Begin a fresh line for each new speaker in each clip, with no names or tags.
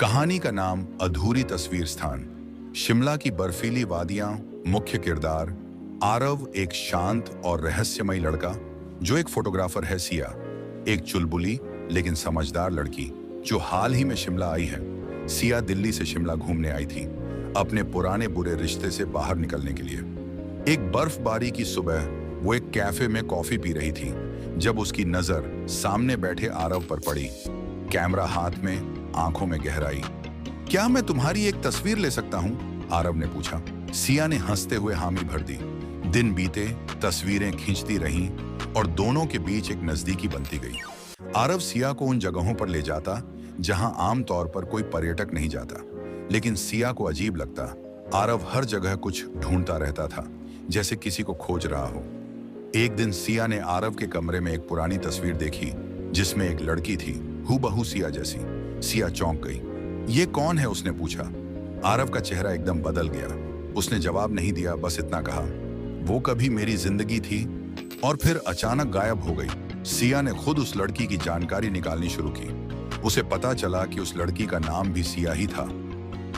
कहानी का नाम अधूरी तस्वीर स्थान। शिमला की बर्फीली वादियां। मुख्य किरदार आरव, एक शांत और रहस्यमयी लड़का जो एक फोटोग्राफर है। सिया, एक चुलबुली लेकिन समझदार लड़की जो हाल ही में शिमला आई है। सिया दिल्ली से शिमला घूमने आई थी, अपने पुराने बुरे रिश्ते से बाहर निकलने के लिए। एक बर्फबारी की सुबह वो एक कैफे में कॉफी पी रही थी जब उसकी नजर सामने बैठे आरव पर पड़ी। कैमरा हाथ में, आंखों में गहराई। क्या मैं तुम्हारी एक तस्वीर ले सकता हूं? आरव ने पूछा। सिया ने हंसते हुए हामी भर दी। दिन बीते, तस्वीरें खींचती रहीं और दोनों के बीच एक नजदीकी बनती गई। आरव सिया को उन जगहों पर ले जाता जहां आमतौर पर कोई पर्यटक नहीं जाता, लेकिन सिया को अजीब लगता। आरव हर जगह कुछ ढूंढता रहता था, जैसे किसी को खोज रहा हो। एक दिन सिया ने आरव के कमरे में एक पुरानी तस्वीर देखी जिसमें एक लड़की थी, हूबहू सिया जैसी। सिया चौंक गई। ये कौन है? उसने पूछा। आरव का चेहरा एकदम बदल गया। उसने जवाब नहीं दिया, बस इतना कहा, वो कभी मेरी जिंदगी थी और फिर अचानक गायब हो गई। सिया ने खुद उस लड़की की जानकारी निकालनी शुरू की। उसे पता चला कि उस लड़की का नाम भी सिया ही था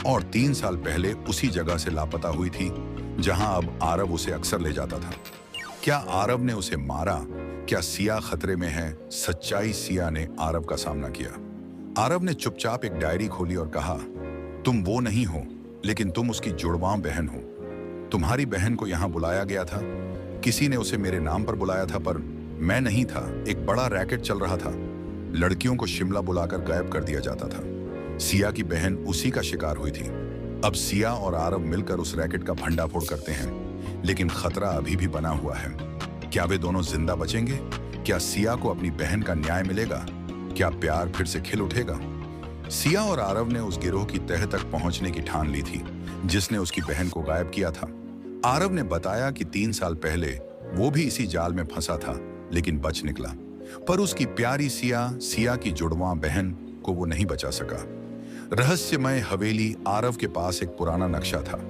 और 3 साल पहले उसी जगह से लापता हुई थी जहां अब आरव उसे अक्सर ले जाता था। क्या आरव ने उसे मारा? क्या सिया खतरे में है? सच्चाई। सिया ने आरव का सामना किया। आरव ने चुपचाप एक डायरी खोली और कहा, तुम वो नहीं हो, लेकिन तुम उसकी जुड़वां बहन हो। तुम्हारी बहन को यहाँ बुलाया गया था। किसी ने उसे मेरे नाम पर बुलाया था, पर मैं नहीं था। एक बड़ा रैकेट चल रहा था। लड़कियों को शिमला बुलाकर गायब कर दिया जाता था। सिया की बहन उसी का शिकार हुई थी। अब सिया और आरव मिलकर उस रैकेट का भंडाफोड़ करते हैं, लेकिन खतरा अभी भी बना हुआ है। क्या वे दोनों जिंदा बचेंगे? क्या सिया को अपनी बहन का न्याय मिलेगा? क्या प्यार फिर से खिल उठेगा? सिया और आरव ने उस गिरोह की तह तक पहुंचने की ठान ली थी जिसने उसकी बहन को गायब किया था। आरव ने बताया कि 3 साल पहले वो भी इसी जाल में फंसा था, लेकिन बच निकला। पर उसकी प्यारी सिया की जुड़वां बहन को वो नहीं बचा सका। रहस्यमय हवेली। आरव के पास एक पुराना नक्शा था।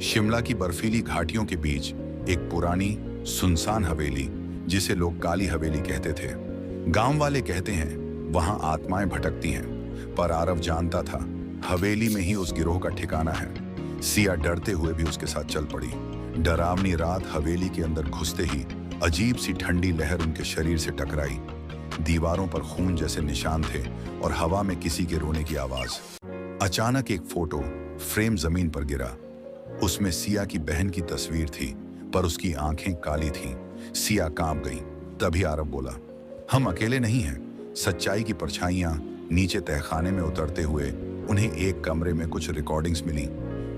शिमला की बर्फीली घाटियों के बीच एक पुरानी सुनसान हवेली, जिसे लोग काली हवेली कहते थे। गांव वाले कहते हैं वहां आत्माएं भटकती हैं, पर आरव जानता था हवेली में ही उस गिरोह का ठिकाना है। सिया डरते हुए भी उसके साथ चल पड़ी। डरावनी रात। हवेली के अंदर घुसते ही अजीब सी ठंडी लहर उनके शरीर से टकराई। दीवारों पर खून जैसे निशान थे और हवा में किसी के रोने की आवाज। अचानक एक फोटो फ्रेम जमीन पर गिरा। उसमें सिया की बहन की तस्वीर थी, पर उसकी आंखें काली थीं। सिया कांप गई। तभी आरव बोला, हम अकेले नहीं हैं। सच्चाई की परछाइयां नीचे तहखाने में उतरते हुए उन्हें एक कमरे में कुछ रिकॉर्डिंग्स मिली,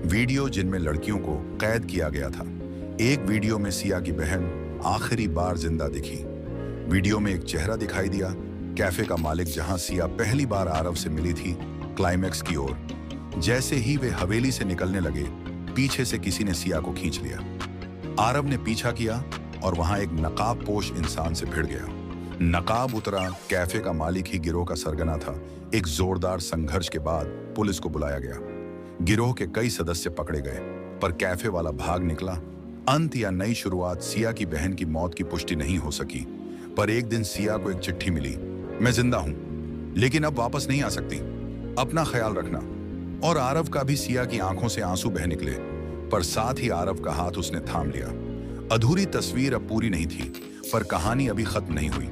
वीडियो जिनमें लड़कियों को कैद किया गया था। एक वीडियो में सिया की बहन आखिरी बार जिंदा दिखी। वीडियो में एक चेहरा दिखाई दिया, कैफे का मालिक जहां सिया पहली बार आरव से मिली थी। क्लाइमैक्स की ओर जैसे ही वे हवेली से निकलने लगे, पीछे से किसी ने सिया को खींच लिया। आरव ने पीछा किया और वहां एक नकाबपोश इंसान से भिड़ गया। नकाब उतरा। कैफे का मालिक ही गिरोह का सरगना था। एक जोरदार संघर्ष के बाद पुलिस को बुलाया गया। गिरोह के कई सदस्य पकड़े गए, पर कैफे वाला भाग निकला। अंत या नई शुरुआत। सिया की बहन की मौत की पुष्टि नहीं हो सकी, पर एक दिन सिया को एक चिट्ठी मिली, मैं जिंदा हूं, लेकिन अब वापस नहीं आ सकती। अपना ख्याल रखना। और आरव का भी। सिया की आंखों से आंसू बह निकले, पर साथ ही आरव का हाथ उसने थाम लिया। अधूरी तस्वीर अब पूरी नहीं थी, पर कहानी अभी खत्म नहीं हुई।